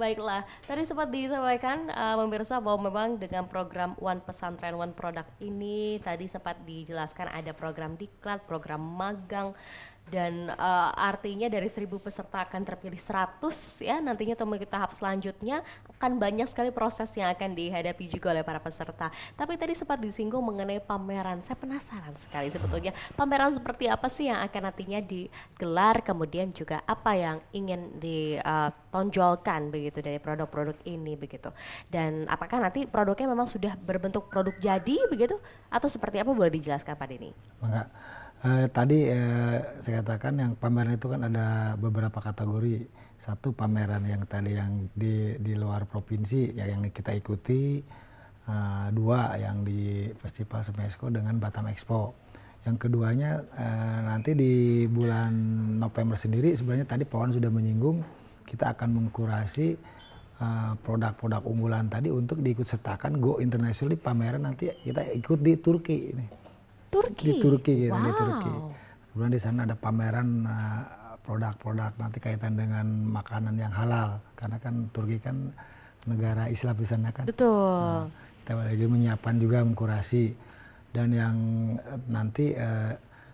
Baiklah, tadi sempat disampaikan pemirsa bahwa memang dengan program One Pesantren One Product ini tadi sempat dijelaskan ada program diklat, program magang dan artinya dari 1.000 peserta akan terpilih 100 ya nantinya untuk mengikuti tahap selanjutnya akan banyak sekali proses yang akan dihadapi juga oleh para peserta. Tapi tadi sempat disinggung mengenai pameran. Saya penasaran sekali sebetulnya pameran seperti apa sih yang akan nantinya digelar kemudian juga apa yang ingin ditonjolkan begitu dari produk-produk ini begitu. Dan apakah nanti produknya memang sudah berbentuk produk jadi begitu atau seperti apa boleh dijelaskan Pak Denny? Maka tadi saya katakan yang pameran itu kan ada beberapa kategori. Satu pameran yang tadi yang di luar provinsi yang kita ikuti, dua yang di Festival Semesco dengan Batam Expo. Yang keduanya nanti di bulan November sendiri sebenarnya tadi Pak Wan sudah menyinggung kita akan mengkurasi produk-produk unggulan tadi untuk diikut sertakan Go International di pameran nanti kita ikut di Turki ini. Di Turki gitu, Wow. di Turki. Kemudian di sana ada pameran produk-produk nanti kaitan dengan makanan yang halal karena kan Turki kan negara Islam di sana kan. Betul. Kita lagi menyiapkan juga mengkurasi dan yang nanti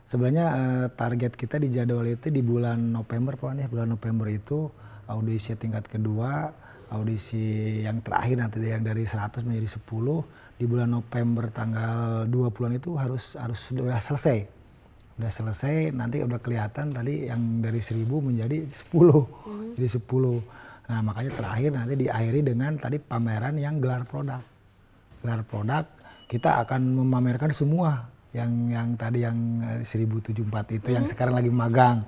sebenarnya target kita di jadwal itu di bulan November Pak Wan ya, bulan November itu audisi tingkat kedua, audisi yang terakhir nanti yang dari 100 menjadi 10 di bulan November tanggal 20-an itu harus sudah selesai. Udah selesai nanti udah kelihatan tadi yang dari 1.000 menjadi 10. Jadi 10. Nah, makanya terakhir nanti diakhiri dengan tadi pameran yang gelar produk. Gelar produk kita akan memamerkan semua yang tadi yang 1074 itu yang sekarang lagi magang.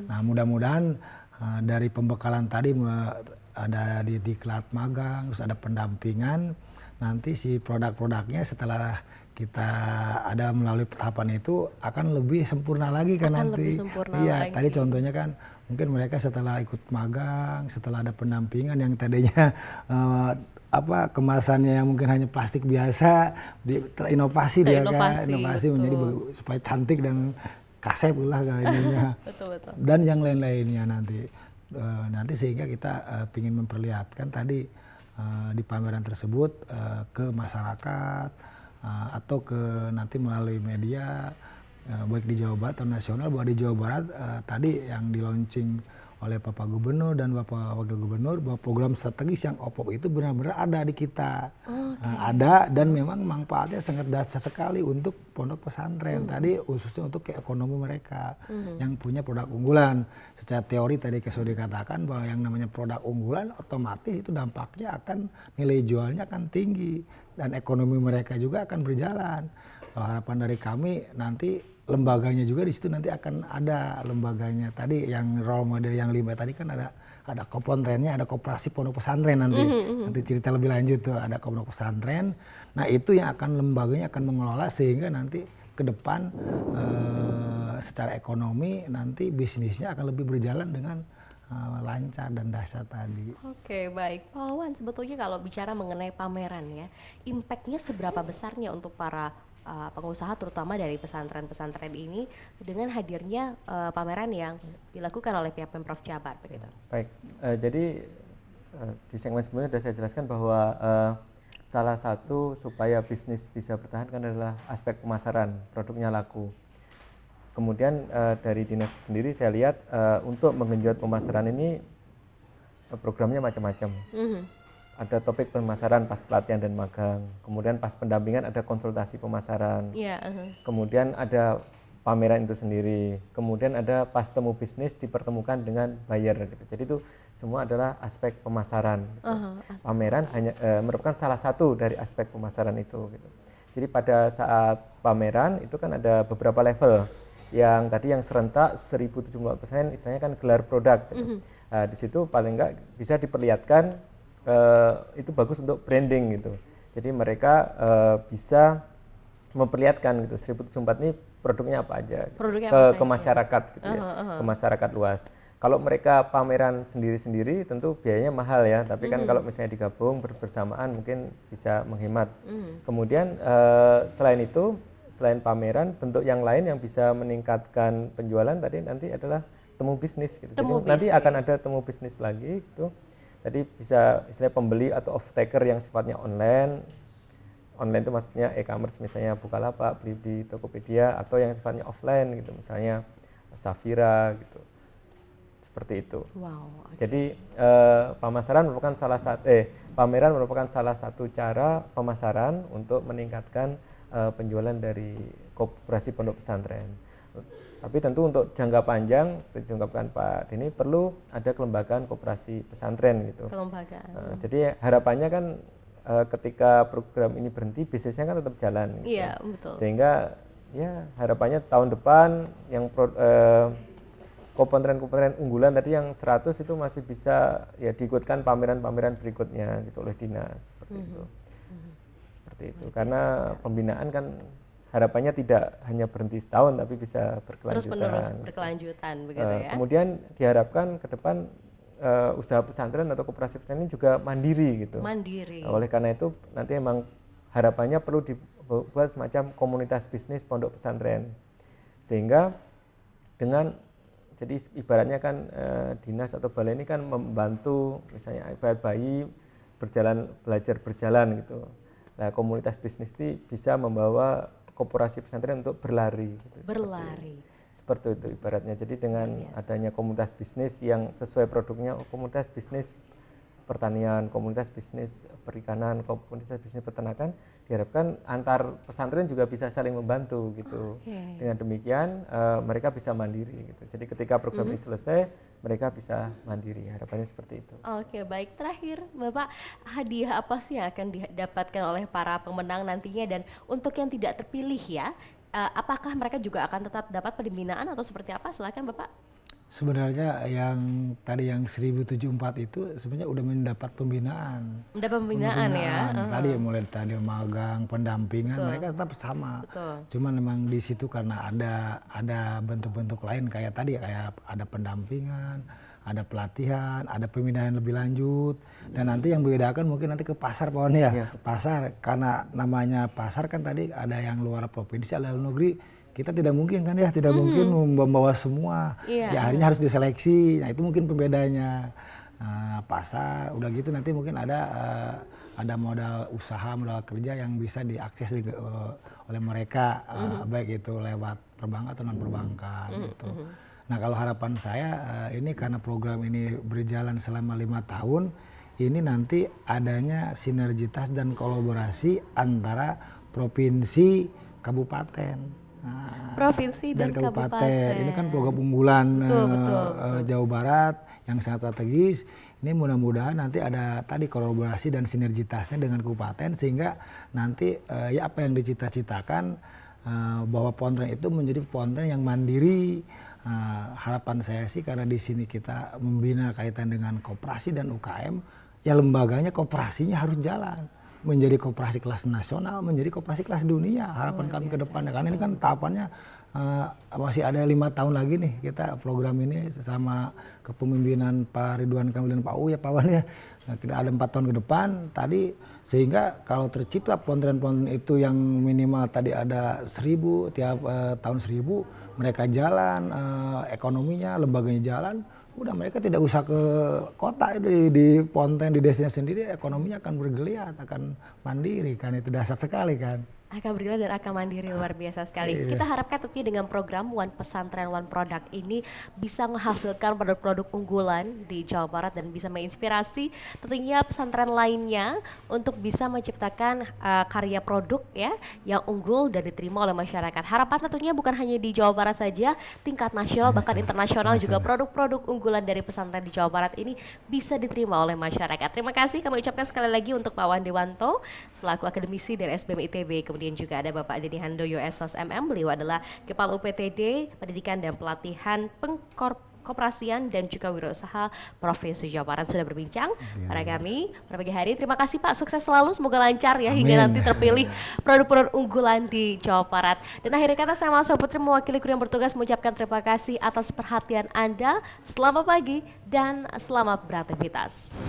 Nah, mudah-mudahan dari pembekalan tadi ada di diklat magang, terus ada pendampingan. Nanti si produk-produknya setelah kita ada melalui tahapan itu akan lebih sempurna lagi kan Akan nanti. lebih sempurna Iya, lagi. tadi contohnya kan mungkin mereka setelah ikut magang, setelah ada pendampingan yang tadinya kemasannya yang mungkin hanya plastik biasa, terinovasi dia kan, inovasi menjadi supaya cantik dan kasep lah ininya. Betul. Dan yang lain-lainnya nanti sehingga kita ingin memperlihatkan tadi di pameran tersebut ke masyarakat atau ke nanti melalui media baik di Jawa Barat atau nasional bahwa di Jawa Barat tadi yang di launching oleh Bapak Gubernur dan Bapak Wakil Gubernur bahwa program strategis yang OPOP itu benar-benar ada di kita. Ada dan memang manfaatnya sangat dahsyat sekali untuk pondok pesantren tadi khususnya untuk ekonomi mereka yang punya produk unggulan. Secara teori tadi sudah dikatakan bahwa yang namanya produk unggulan otomatis itu dampaknya akan nilai jualnya akan tinggi dan ekonomi mereka juga akan berjalan. Kalau harapan dari kami nanti lembaganya juga di situ nanti akan ada lembaganya tadi yang role model yang 5 tadi kan ada kopontrennya, ada koperasi pondok pesantren nanti. Nanti cerita lebih lanjut tuh ada pondok pesantren. Nah, itu yang akan lembaganya akan mengelola sehingga nanti ke depan secara ekonomi nanti bisnisnya akan lebih berjalan dengan lancar dan dahsyat tadi. Oke, baik. Pak Wawan, sebetulnya kalau bicara mengenai pameran ya, impact-nya seberapa besarnya untuk para pengusaha terutama dari pesantren-pesantren ini dengan hadirnya pameran yang dilakukan oleh pihak Pemprov Jabar begitu. Baik, jadi di segmen sebelumnya sudah saya jelaskan bahwa salah satu supaya bisnis bisa bertahan kan adalah aspek pemasaran, produknya laku. Kemudian dari dinas sendiri saya lihat untuk menggenjot pemasaran ini programnya macam-macam. Ada topik pemasaran pas pelatihan dan magang, kemudian pas pendampingan ada konsultasi pemasaran, kemudian ada pameran itu sendiri, kemudian ada pas temu bisnis dipertemukan dengan buyer gitu. Jadi itu semua adalah aspek pemasaran. Gitu. Pameran hanya merupakan salah satu dari aspek pemasaran itu. Gitu. Jadi pada saat pameran itu kan ada beberapa level. Yang tadi yang serentak 1074% istilahnya kan gelar produk. Gitu. Di situ paling enggak bisa diperlihatkan itu bagus untuk branding gitu. Jadi mereka bisa memperlihatkan gitu 1074 ini produknya apa aja ke masyarakat gitu ya, ke masyarakat luas. Kalau mereka pameran sendiri-sendiri tentu biayanya mahal ya, tapi kan kalau misalnya digabung bersamaan mungkin bisa menghemat. Kemudian selain itu, selain pameran, bentuk yang lain yang bisa meningkatkan penjualan tadi nanti adalah temu bisnis gitu. Jadi nanti akan ada temu bisnis lagi gitu. Tadi bisa istilahnya pembeli atau off taker yang sifatnya online. Online itu maksudnya e-commerce, misalnya Bukalapak, beli di Tokopedia, atau yang sifatnya offline gitu, misalnya Safira gitu. Seperti itu. Wow. Jadi pameran merupakan salah satu cara pemasaran untuk meningkatkan penjualan dari koperasi pondok pesantren. Tapi tentu untuk jangka panjang seperti diungkapkan Pak Denny perlu ada kelembagaan koperasi pesantren gitu. Kelembagaan. Jadi harapannya kan ketika program ini berhenti, bisnisnya kan tetap jalan. Gitu. Iya, betul. Sehingga ya harapannya tahun depan yang komponen-komponen unggulan tadi yang 100 itu masih bisa ya diikutkan pameran-pameran berikutnya gitu oleh dinas seperti itu. Seperti itu. Karena pembinaan kan harapannya tidak hanya berhenti setahun tapi bisa berkelanjutan. Terus menerus berkelanjutan begitu ya. Kemudian diharapkan ke depan usaha pesantren atau koperasi pesantren ini juga mandiri gitu. Mandiri. Oleh karena itu nanti emang harapannya perlu dibuat semacam komunitas bisnis pondok pesantren. Sehingga dengan jadi ibaratnya kan dinas atau balai ini kan membantu misalnya ibarat bayi belajar berjalan gitu. Nah, komunitas bisnis ini bisa membawa koperasi pesantren untuk berlari gitu, Berlari. seperti itu ibaratnya. Jadi dengan adanya komunitas bisnis yang sesuai produknya, komunitas bisnis pertanian, komunitas bisnis perikanan, komunitas bisnis peternakan, diharapkan antar pesantren juga bisa saling membantu gitu. Dengan demikian mereka bisa mandiri gitu. Jadi ketika program ini selesai, mereka bisa mandiri. Harapannya seperti itu. Oke, baik. Terakhir, Bapak, hadiah apa sih yang akan didapatkan oleh para pemenang nantinya, dan untuk yang tidak terpilih ya, apakah mereka juga akan tetap dapat pembinaan atau seperti apa? Silakan, Bapak. Sebenarnya yang tadi yang 1074 itu sebenarnya udah mendapat pembinaan. Mendapat pembinaan ya. Tadi mulai tadi magang, pendampingan, Betul. mereka tetap sama. Betul. Cuman memang di situ karena ada bentuk-bentuk lain kayak tadi kayak ada pendampingan, ada pelatihan, ada pembinaan lebih lanjut, dan nanti yang membedakan mungkin nanti ke pasar Pak Wan ya. Pasar karena namanya pasar kan tadi ada yang luar provinsi, ada luar negeri. Kita tidak mungkin kan ya, tidak mungkin membawa semua. Ya akhirnya harus diseleksi. Nah itu mungkin pembedanya. Pasar, udah gitu nanti mungkin ada modal usaha, modal kerja yang bisa diakses oleh mereka, baik itu lewat perbankan atau non perbankan gitu. Nah kalau harapan saya ini karena program ini berjalan selama 5 tahun, ini nanti adanya sinergitas dan kolaborasi antara provinsi, kabupaten. Provinsi dan kabupaten. Ini kan program unggulan Jawa Barat yang sangat strategis. Ini mudah-mudahan nanti ada tadi kolaborasi dan sinergitasnya dengan kabupaten sehingga nanti ya apa yang dicita-citakan bahwa pesantren itu menjadi pesantren yang mandiri. Harapan saya sih karena di sini kita membina kaitan dengan koperasi dan UKM, ya lembaganya koperasinya harus jalan. Menjadi koperasi kelas nasional, menjadi koperasi kelas dunia. Harapan kami ke depannya, karena ini kan tahapannya masih ada 5 tahun lagi nih kita program ini selama kepemimpinan Pak Ridwan Kamil dan Pak Uya, Pak Wan ya. Nah, kita ada 4 tahun ke depan tadi, sehingga kalau tercipta pesantren-pesantren itu yang minimal tadi ada 1000 tiap tahun 1000, mereka jalan, ekonominya, lembaganya jalan. Udah mereka tidak usah ke kota, di pesantren di desanya sendiri ekonominya akan bergeliat, akan mandiri kan, itu dahsyat sekali kan. Akan berguna dan akan mandiri, luar biasa sekali. Kita harapkan tentunya dengan program One Pesantren One Product ini bisa menghasilkan produk-produk unggulan di Jawa Barat dan bisa menginspirasi tentunya pesantren lainnya untuk bisa menciptakan karya produk ya yang unggul dan diterima oleh masyarakat. Harapan tentunya bukan hanya di Jawa Barat saja, tingkat nasional bahkan internasional juga produk-produk unggulan dari pesantren di Jawa Barat ini bisa diterima oleh masyarakat. Terima kasih kami ucapkan sekali lagi untuk Pak Wan Dewanto selaku akademisi dari SBM ITB. Kemudian juga ada Bapak Denny Handoyo SOS MM, beliau adalah Kepala UPTD Pendidikan dan Pelatihan Pengkoperasian dan juga Wirausaha Provinsi Jawa Barat sudah berbincang pada kami pada pagi hari. Terima kasih Pak, sukses selalu, semoga lancar ya hingga nanti terpilih produk-produk unggulan di Jawa Barat. Dan akhirnya kata saya Malsa Putri mewakili kru yang bertugas mengucapkan terima kasih atas perhatian Anda. Selamat pagi dan selamat beraktivitas.